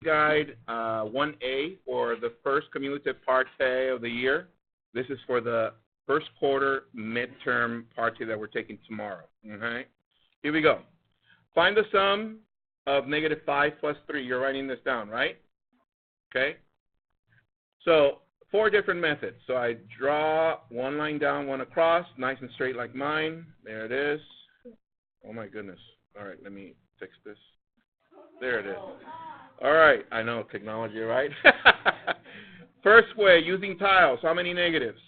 guide 1A for the first cumulative parte of the year. This is for the first quarter midterm parte that we're taking tomorrow. Okay? Here we go. Find the sum of -5 plus 3. You're writing this down, right? Okay? So 4 different methods. So I draw one line down, one across, nice and straight like mine. There it is. Oh, my goodness. All right, let me fix this. There it is. All right, I know technology, right? First way, using tiles. How many negatives?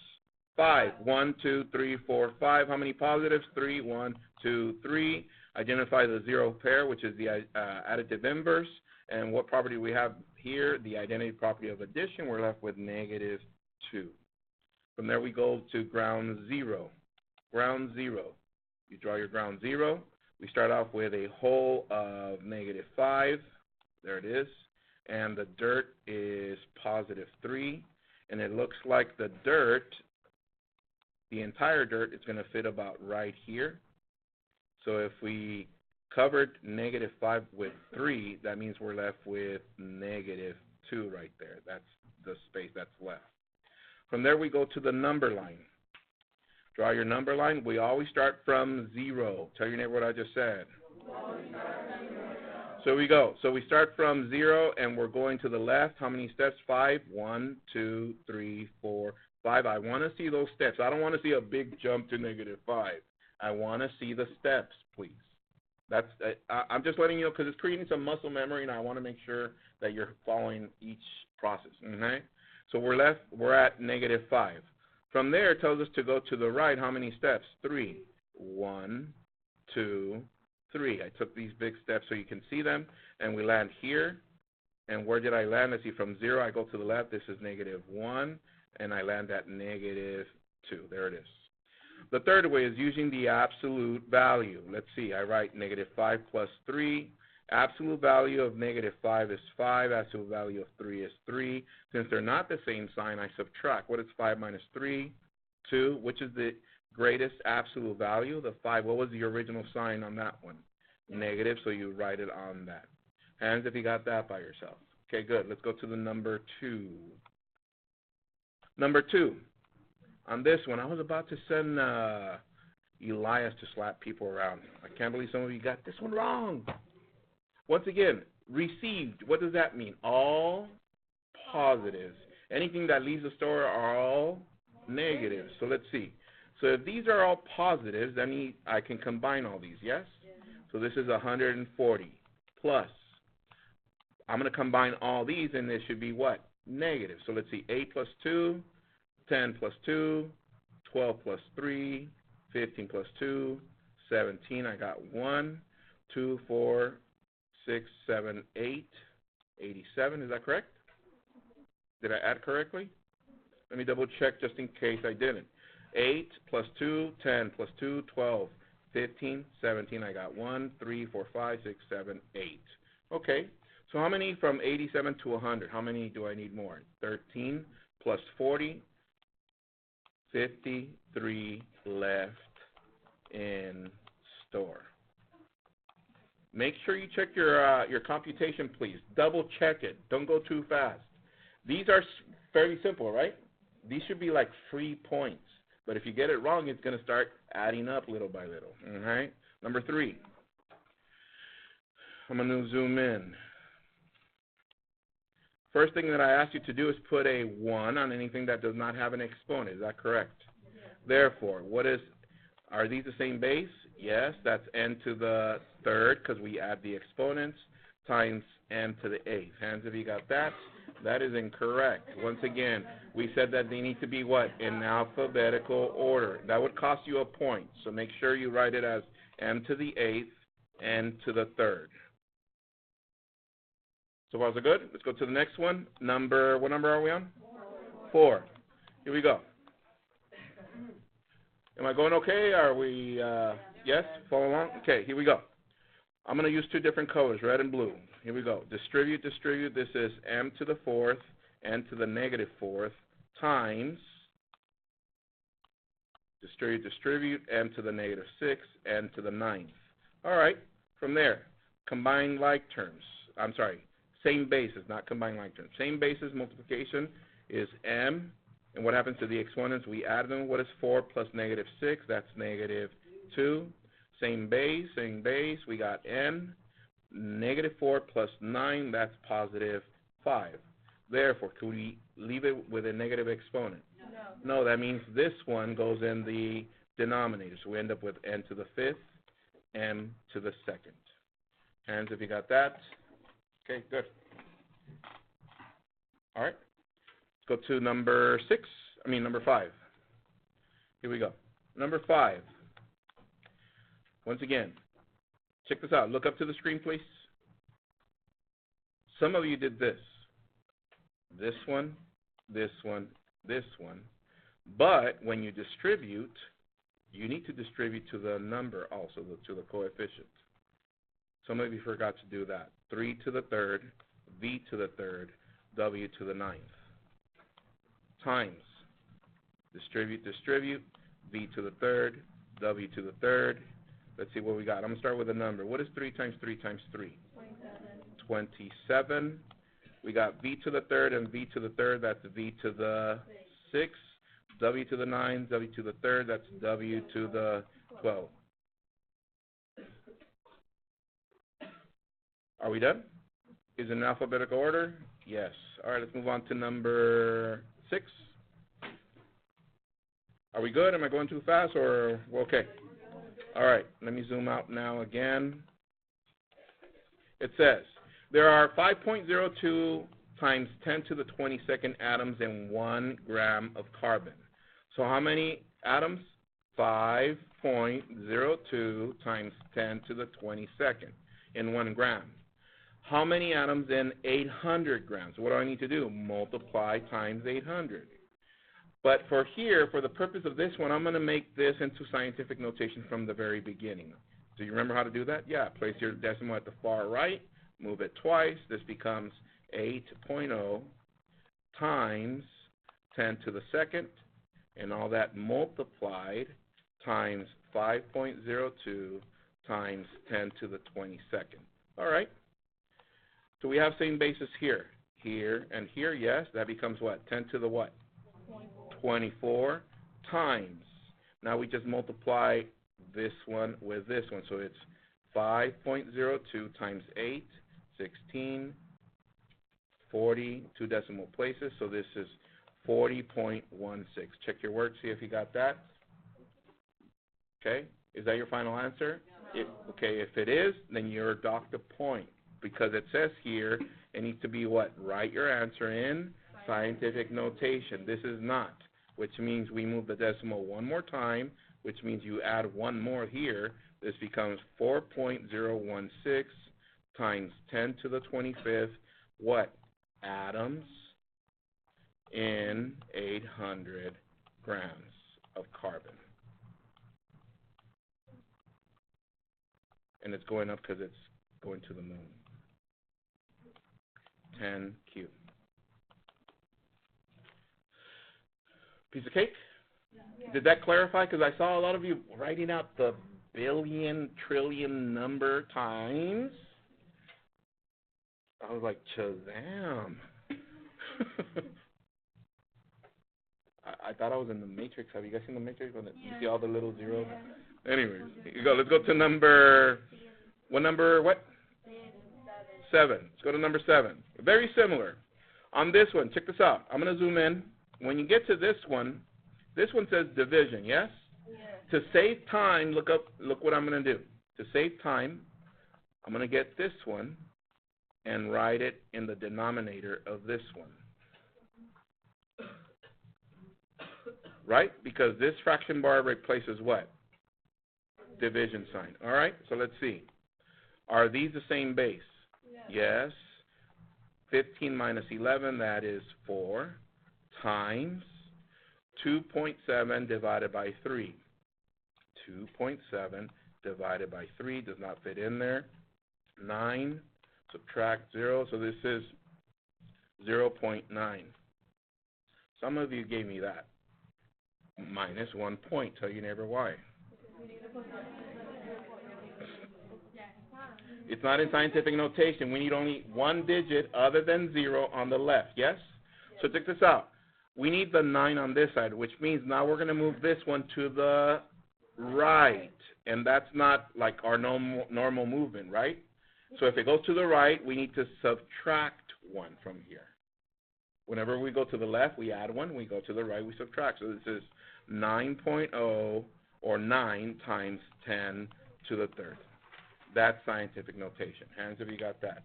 5. 1, 2, 3, 4, 5. How many positives? 3. 1, 2, 3. Identify the zero pair, which is the additive inverse. And what property we have here? The identity property of addition. We're left with -2. From there, we go to ground 0. Ground 0. You draw your ground 0. We start off with a hole of -5. There it is. And the dirt is +3. And it looks like the dirt, the entire dirt, is going to fit about right here. So if we covered -5 with 3, that means we're left with -2 right there. That's the space that's left. From there, we go to the number line. Draw your number line. We always start from 0. Tell your neighbor what I just said. So we go. So we start from 0, and we're going to the left. How many steps? 5. 1, 2, 3, 4, 5. I want to see those steps. I don't want to see a big jump to -5. I want to see the steps, please. That's I'm just letting you know because it's creating some muscle memory, and I want to make sure that you're following each process. Okay? So we're at -5. From there, it tells us to go to the right. How many steps? 3. 1, 2, 3. I took these big steps so you can see them, and we land here. And where did I land? Let's see. From 0, I go to the left. This is -1, and I land at -2. There it is. The third way is using the absolute value. Let's see. I write -5 plus 3. Absolute value of -5 is 5. Absolute value of 3 is 3. Since they're not the same sign, I subtract. What is 5 minus 3? 2. Which is the greatest absolute value? The 5. What was the original sign on that one? Negative, so you write it on that. Hands if you got that by yourself. Okay, good. Let's go to the number 2. Number 2. On this one, I was about to send Elias to slap people around. I can't believe some of you got this one wrong. Once again, received. What does that mean? All positives. Anything that leaves the store are all negatives. So let's see. So if these are all positives, then I can combine all these, yes? So this is 140 plus. I'm going to combine all these, and this should be what? Negative. So let's see. 8 plus 2, 10 plus 2, 12 plus 3, 15 plus 2, 17. I got 1, 2, 4, 6, 7, 8, 87. Is that correct? Did I add correctly? Let me double check just in case I didn't. 8 plus 2, 10 plus 2, 12, 15, 17. I got 1, 3, 4, 5, 6, 7, 8. Okay. So how many from 87 to 100? How many do I need more? 13 plus 40, 53 left in store. Make sure you check your computation, please. Double check it. Don't go too fast. These are fairly simple, right? These should be like free points. But if you get it wrong, it's going to start adding up little by little. All right? Number 3. I'm going to zoom in. First thing that I ask you to do is put a 1 on anything that does not have an exponent. Is that correct? Yeah. Therefore, are these the same base? Yes, that's n to the 3rd because we add the exponents times n to the 8th. Hands if you got that. That is incorrect. Once again, we said that they need to be what? In alphabetical order. That would cost you a point. So make sure you write it as n to the 8th, n to the 3rd. So far so good? Let's go to the next one. What number are we on? 4. Here we go. Am I going okay? Are we, yes? Follow along? Okay, here we go. I'm going to use 2 different colors, red and blue. Here we go. Distribute. This is m to the 4th, n to the -4th, times, distribute, m to the -6, n to the 9th. All right, from there, combine like terms. Same basis, not combined like terms. Same basis multiplication is m. And what happens to the exponents? We add them. What is 4 plus negative 6? That's negative 2. Same base. We got n. Negative 4 plus 9, that's positive 5. Therefore, could we leave it with a negative exponent? No, that means this one goes in the denominator. So we end up with n to the 5th, m to the 2nd. Hands if you got that. Okay, good. All right. Let's go to number 5. Here we go. Number 5. Once again, check this out. Look up to the screen, please. Some of you did this. This one, this one, this one. But when you distribute, you need to distribute to the number also, to the coefficient. Some of you forgot to do that. 3 to the 3rd, v to the 3rd, w to the 9th. Times. Distribute, v to the 3rd, w to the 3rd. Let's see what we got. I'm going to start with a number. What is 3 times 3 times 3? 27. We got v to the 3rd and v to the 3rd. That's v to the 6th. W to the 9, w to the 3rd. That's w to the 12. Are we done? Is it in alphabetical order? Yes. All right, let's move on to number 6. Are we good? Am I going too fast or okay? All right, let me zoom out now again. It says, there are 5.02 times 10 to the 22nd atoms in 1 gram of carbon. So how many atoms? 5.02 times 10 to the 22nd in 1 gram. How many atoms in 800 grams? What do I need to do? Multiply times 800. But for here, for the purpose of this one, I'm going to make this into scientific notation from the very beginning. Do you remember how to do that? Yeah, place your decimal at the far right, move it twice. This becomes 8.0 times 10 to the 2nd, and all that multiplied times 5.02 times 10 to the 22nd. All right. So we have same basis here. Here and here, yes. That becomes what? 10 to the what? 24 times. Now we just multiply this one with this one. So it's 5.02 times 8, 16, 40, 2 decimal places. So this is 40.16. Check your work, see if you got that. Okay. Is that your final answer? Okay, if it is, then you're docked a point. Because it says here, it needs to be what? Write your answer in scientific notation. This is not, which means we move the decimal one more time, which means you add one more here. This becomes 4.016 times 10 to the 25th, what? Atoms in 800 grams of carbon. And it's going up because it's going to the moon. 10Q. Piece of cake? Yeah. Did that clarify? Because I saw a lot of you writing out the billion, trillion number times. I was like, Shazam. I thought I was in the Matrix. Have you guys seen the Matrix? When you see all the little zeros? Yeah. Anyways, here you go. Let's go to number, what number, what? 7. Let's go to number 7. Very similar. On this one, check this out. I'm going to zoom in. When you get to this one says division, yes? To save time, look what I'm going to do. To save time, I'm going to get this one and write it in the denominator of this one. Right? Because this fraction bar replaces what? Division sign. All right? So let's see. Are these the same base? Yes. 15 minus 11, that is 4, times 2.7 divided by 3. 2.7 divided by 3 does not fit in there. 9, subtract 0, so this is 0.9. Some of you gave me that. Minus 1 point. Tell your neighbor why. It's not in scientific notation. We need only one digit other than 0 on the left, yes? So check this out. We need the 9 on this side, which means now we're going to move this one to the right. And that's not like our normal movement, right? So if it goes to the right, we need to subtract 1 from here. Whenever we go to the left, we add 1. We go to the right, we subtract. So this is 9.0 or 9 times 10 to the third. That's scientific notation. Hands if you got that.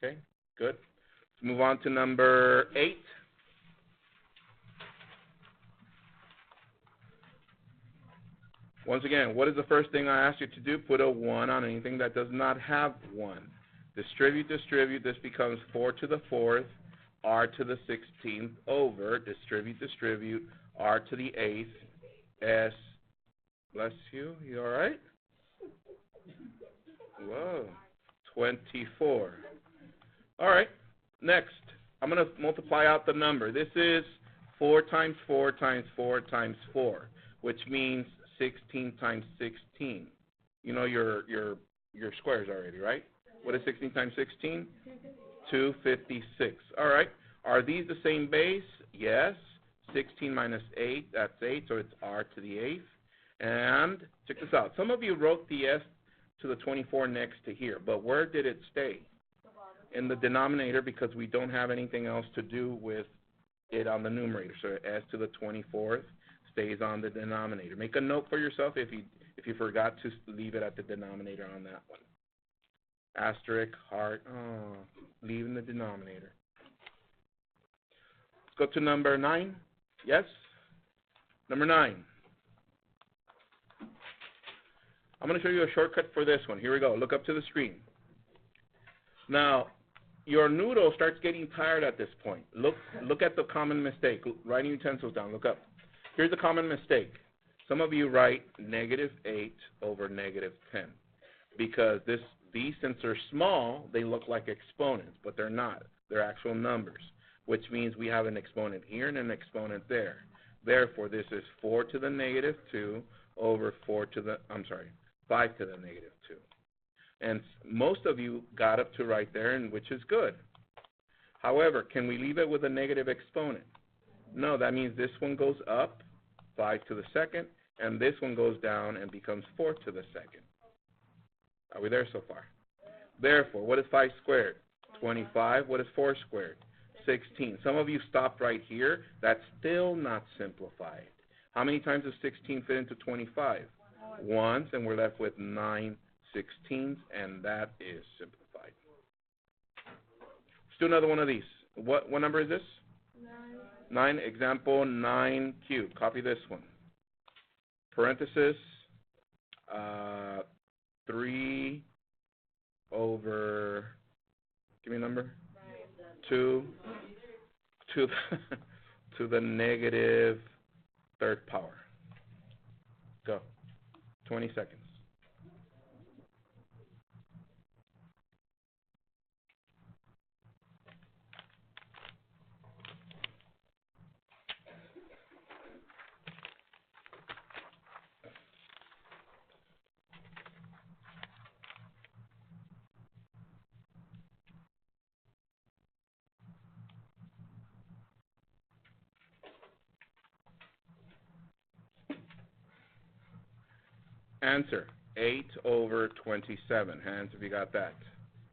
Okay, good. Let's move on to number 8. Once again, what is the first thing I asked you to do? Put a 1 on anything that does not have 1. Distribute, distribute. This becomes 4 to the 4th, r to the 16th over, distribute, distribute, r to the 8th, s, bless you, you all right? Whoa, 24. All right, next, I'm going to multiply out the number. This is 4 times 4 times 4 times 4, which means 16 times 16. You know your squares already, right? What is 16 times 16? 256. All right. Are these the same base? Yes. 16 minus 8, that's 8, so it's r to the 8th. And check this out. Some of you wrote the s to the 24 next to here, but where did it stay? In the denominator, because we don't have anything else to do with it on the numerator. So s to the 24th stays on the denominator. Make a note for yourself if you forgot to leave it at the denominator on that one. Asterisk, heart, leave in the denominator. Let's go to number 9. Yes? Number 9. I'm going to show you a shortcut for this one. Here we go. Look up to the screen. Now, your noodle starts getting tired at this point. Look at the common mistake. Writing utensils down. Look up. Here's a common mistake. Some of you write -8 over -10 because these, since they're small, they look like exponents, but they're not. They're actual numbers, which means we have an exponent here and an exponent there. Therefore, this is 4 to the -2 over 5 to the -2. And most of you got up to right there, and which is good. However, can we leave it with a negative exponent? No, that means this one goes up, 5 to the 2nd, and this one goes down and becomes 4 to the 2nd. Are we there so far? Therefore, what is 5 squared? 25. What is 4 squared? 16. Some of you stopped right here. That's still not simplified. How many times does 16 fit into 25? Once, and we're left with 9/16, and that is simplified. Let's do another one of these. What number is this? 9. Example 9 cubed. Copy this one. Parenthesis, 3 over, give me a number, 2 to the -3rd power. Go. 20 seconds. Answer, 8 over 27. Hands if you got that.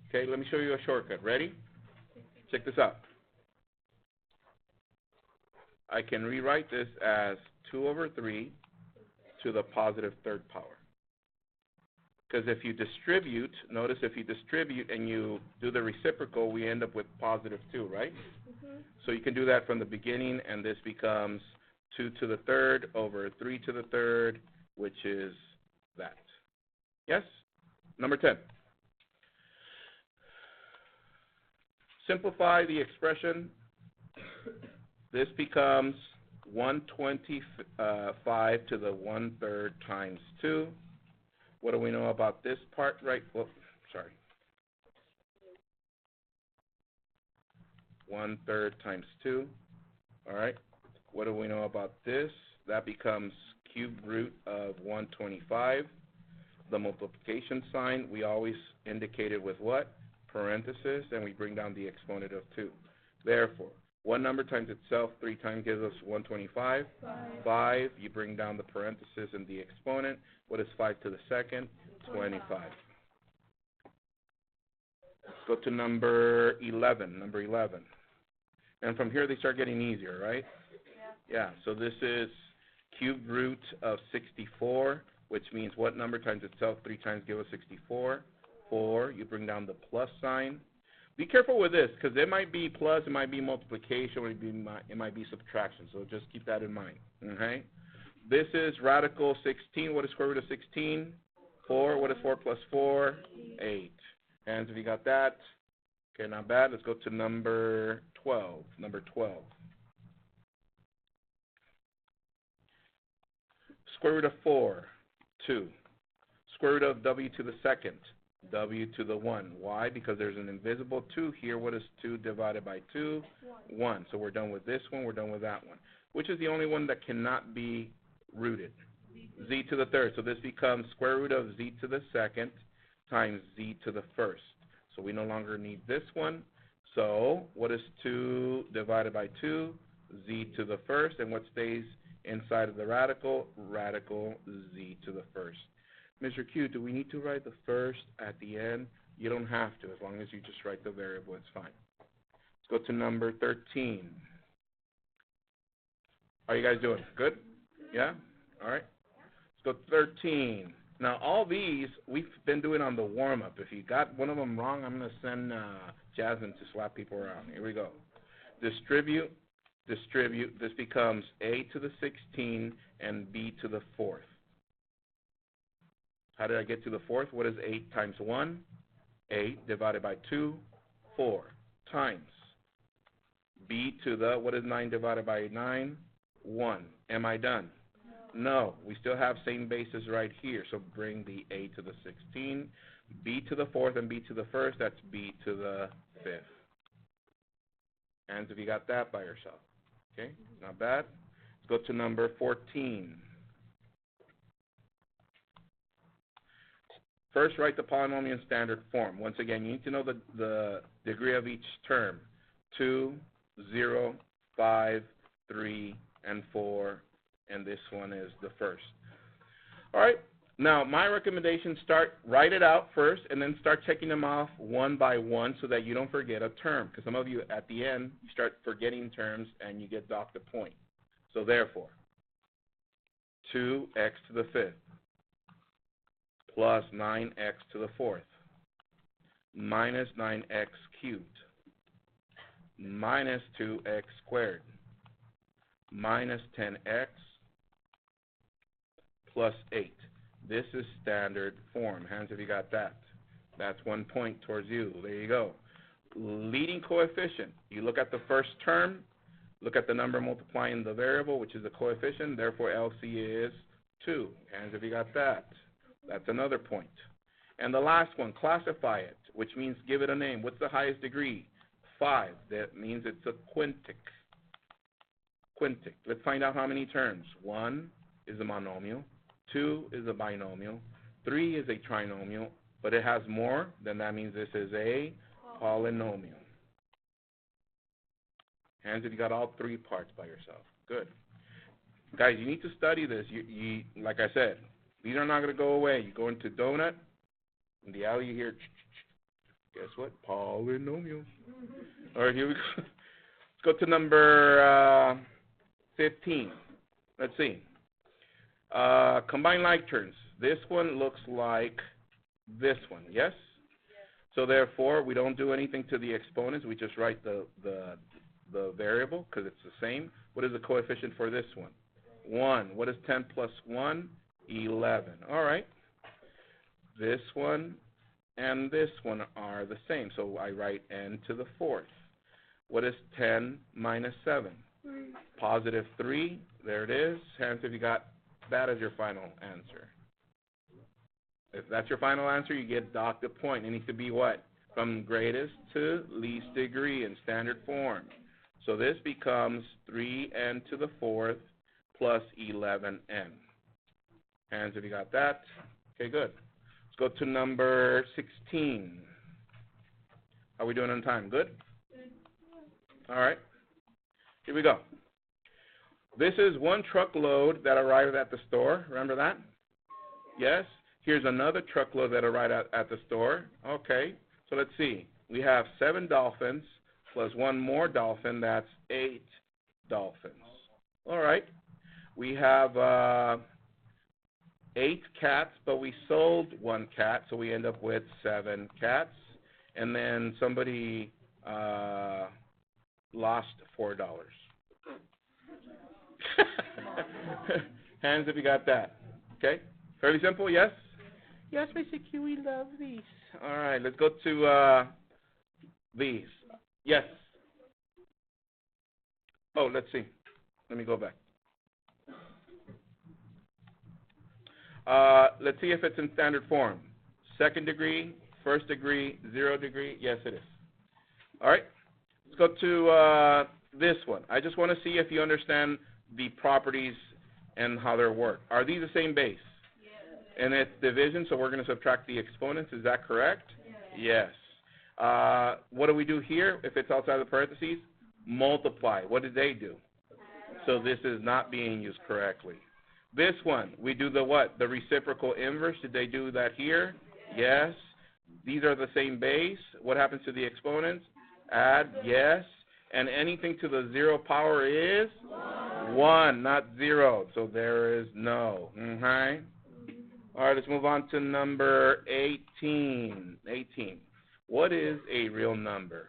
Okay, let me show you a shortcut. Ready? Check this out. I can rewrite this as 2 over 3 to the +3rd power. Because if you distribute, notice if you distribute and you do the reciprocal, we end up with +2, right? Mm-hmm. So you can do that from the beginning, and this becomes 2 to the 3rd over 3 to the 3rd, which is that. Yes? Number 10. Simplify the expression. This becomes 125 to the 1/3 times 2. What do we know about this part, right? Well, sorry. 1/3 times 2. All right. What do we know about this? That becomes cube root of 125. The multiplication sign, we always indicate it with what? Parenthesis, and we bring down the exponent of 2. Therefore, one number times itself 3 times gives us 125. 5, you bring down the parenthesis and the exponent. What is 5 to the second? 25. Let's go to number 11. Number 11. And from here they start getting easier, right? Yeah, so this is cube root of 64, which means what number times itself 3 times give us 64? 4. You bring down the plus sign. Be careful with this, because it might be plus, it might be multiplication, it might be subtraction. So just keep that in mind. Okay. This is radical 16. What is square root of 16? 4. What is 4 plus 4? 8. Hands if you got that. Okay, not bad. Let's go to number 12. Number 12. Square root of 4, 2. Square root of w to the second, w to the 1. Why? Because there's an invisible 2 here. What is 2 divided by 2? 1. So we're done with this one. We're done with that one. Which is the only one that cannot be rooted? Z to the third. So this becomes square root of z to the second times z to the first. So we no longer need this one. So what is 2 divided by 2? Z to the first. And what stays inside of the radical? Radical z to the first. Mr. Q, do we need to write the first at the end? You don't have to. As long as you just write the variable, it's fine. Let's go to number 13. How are you guys doing? Good? Yeah? All right. Let's go to 13. Now, all these we've been doing on the warm-up. If you got one of them wrong, I'm going to send Jasmine to slap people around. Here we go. Distribute. This becomes a to the 16 and b to the 4th. How did I get to the 4th? What is 8 times 1? 8 divided by 2, 4 times b to the, what is 9 divided by 9? 1. Am I done? No. We still have same basis right here. So bring the a to the 16, b to the 4th, and b to the 1st. That's b to the 5th. Hands if you got that by yourself. Okay, not bad. Let's go to number 14. First, write the polynomial in standard form. Once again, you need to know the degree of each term. 2, 0, 5, 3, and 4, and this one is the first. All right, now my recommendation, write it out first, and then start checking them off one by one so that you don't forget a term. Because some of you, at the end, you start forgetting terms, and you get docked a point. So therefore, 2x to the 5th. Plus 9x to the 4th, minus 9x cubed, minus 2x squared, minus 10x, plus 8. This is standard form. Hands if you got that. That's 1 point towards you. There you go. Leading coefficient. You look at the first term, look at the number multiplying the variable, which is the coefficient. Therefore, LC is 2. Hands if you got that. That's another point. And the last one, classify it, which means give it a name. What's the highest degree? 5. That means it's a quintic. Quintic. Let's find out how many terms. 1 is a monomial. 2 is a binomial. 3 is a trinomial. But it has more, then that means this is a polynomial. Hands if you got all 3 parts by yourself. Good. Guys, you need to study this. You like I said, these are not going to go away. You go into donut, in the alley you hear, guess what? Polynomial. All right, here we go. Let's go to number 15. Let's see. Combine like terms. This one looks like this one, yes? So therefore, we don't do anything to the exponents. We just write the variable because it's the same. What is the coefficient for this one? 1. What is 10 plus 1? 11. All right. This one and this one are the same. So I write n to the 4th. What is 10 minus 7? 3. Positive 3. There it is. Hands if you got that as your final answer. If that's your final answer, you get docked a point. It needs to be what? From greatest to least degree in standard form. So this becomes 3n to the 4th plus 11n. Hands if you got that. Okay, good. Let's go to number 16. How are we doing on time? Good? All right. Here we go. This is one truckload that arrived at the store. Remember that? Yes? Here's another truckload that arrived at the store. Okay. So let's see. We have 7 dolphins plus one more dolphin. That's 8 dolphins. All right. We have 8 cats, but we sold 1 cat, so we end up with 7 cats. And then somebody lost $4. Hands if you got that. Okay? Fairly simple, yes? Yes, Mr. Q, we love these. All right, let's go to these. Yes. Oh, let's see. Let me go back. Let's see if it's in standard form. 2nd degree, 1st degree, 0 degree. Yes, it is. All right. Let's go to this one. I just want to see if you understand the properties and how they work. Are these the same base? Yes. And it's division, so we're going to subtract the exponents. Is that correct? Yes. What do we do here if it's outside the parentheses? Multiply. What did they do? So this is not being used correctly. This one, we do the what? The reciprocal inverse. Did they do that here? Yes. These are the same base. What happens to the exponents? Add. Yes. And anything to the 0 power is? 1, not 0. So there is no. Okay. All right, let's move on to number 18. 18. What is a real number?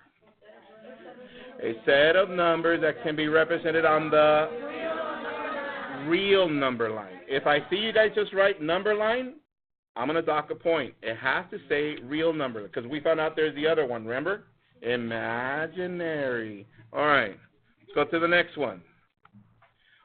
A set of numbers that can be represented on the real number line. If I see you guys just write number line, I'm going to dock a point. It has to say real number because we found out there's the other one, remember? Imaginary. All right, let's go to the next one.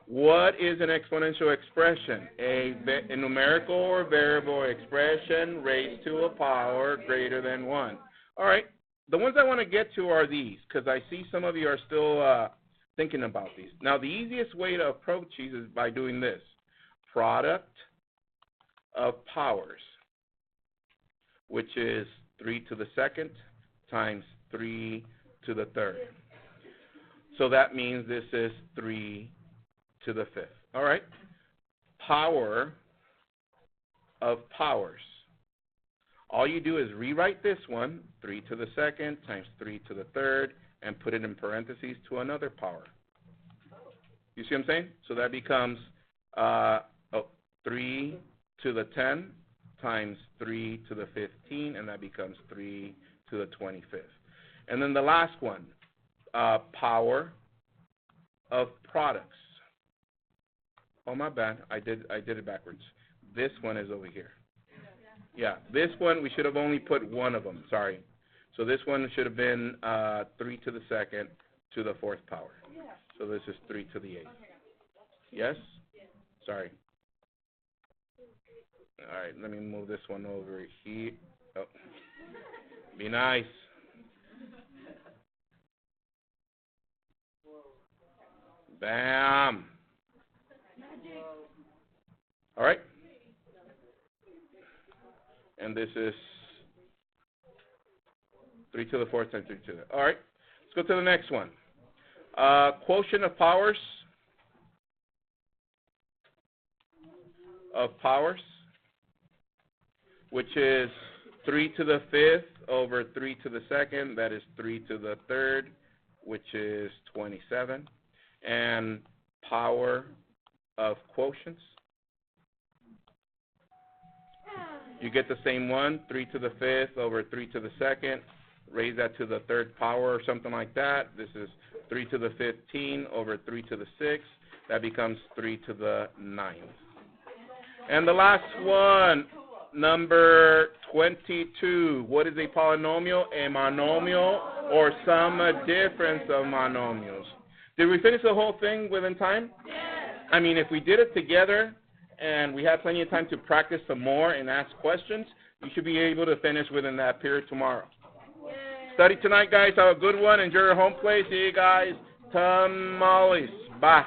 What is an exponential expression? A numerical or variable expression raised to a power greater than 1. All right, the ones I want to get to are these because I see some of you are still thinking about these. Now, the easiest way to approach these is by doing this. Product of powers, which is 3 to the 2nd times 3 to the 3rd. So that means this is 3 to the 5th. All right. Power of powers. All you do is rewrite this one, 3 to the 2nd times 3 to the 3rd, and put it in parentheses to another power. You see what I'm saying? So that becomes 3 to the 10 times 3 to the 15, and that becomes 3 to the 25th. And then the last one, power of products. Oh, my bad. I did it backwards. This one is over here. Yeah, this one, we should have only put one of them. Sorry. So this one should have been 3 to the 2nd to the 4th power. So this is 3 to the 8th. Yes? Sorry. All right, let me move this one over here. Oh. Be nice. Bam. All right. And this is 3 to the 4th times 3 to the. All right. Let's go to the next one. Quotient of powers. Which is 3 to the 5th over 3 to the 2nd. That is 3 to the 3rd, which is 27. And power of quotients. You get the same one, 3 to the 5th over 3 to the 2nd. Raise that to the 3rd power or something like that. This is 3 to the 15 over 3 to the 6th. That becomes 3 to the 9th. And the last one, number 22. What is a polynomial? A monomial or some difference of monomials. Did we finish the whole thing within time? Yes. I mean, if we did it together and we had plenty of time to practice some more and ask questions, you should be able to finish within that period tomorrow. Yes. Study tonight, guys. Have a good one. Enjoy your home play. See you guys tomorrow. Bye.